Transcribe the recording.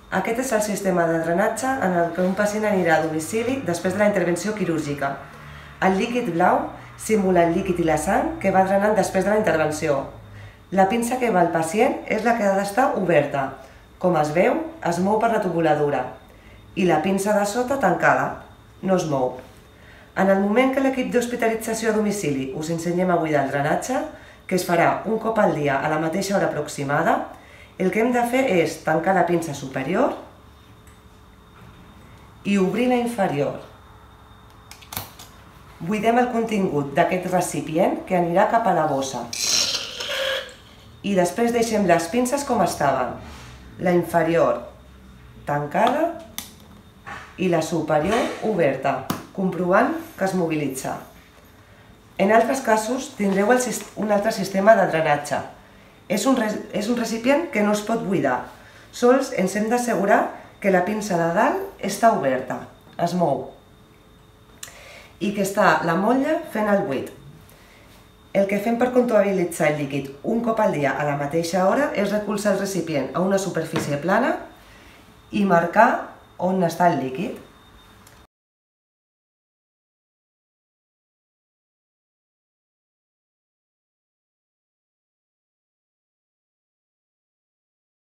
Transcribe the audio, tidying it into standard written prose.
Aquest és el sistema de drenatge en el que un pacient anirà a domicili després de la intervenció quirúrgica. El líquid blau simula el líquid i la sang que va drenant després de la intervenció. La pinça que va al pacient és la que ha d'estar oberta. Com es veu, es mou per la tubuladura. I la pinça de sota tancada, no es mou. En el moment que l'equip d'hospitalització a domicili us ensenyem avui del drenatge, que es farà un cop al dia a la mateixa hora aproximada, el que hem de fer és tancar la pinça superior i obrir la inferior. Buidem el contingut d'aquest recipient que anirà cap a la bossa. I després deixem les pinces com estaven. La inferior tancada i la superior oberta, comprovant que es mobilitza. En altres casos tindreu un altre sistema de drenatge. És un recipient que no es pot buidar. Sols ens hem d'assegurar que la pinça de dalt està oberta, es mou, i que està la motlla fent el buit. El que fem per comptabilitzar el líquid un cop al dia a la mateixa hora és recolzar el recipient a una superfície plana i marcar on està el líquid.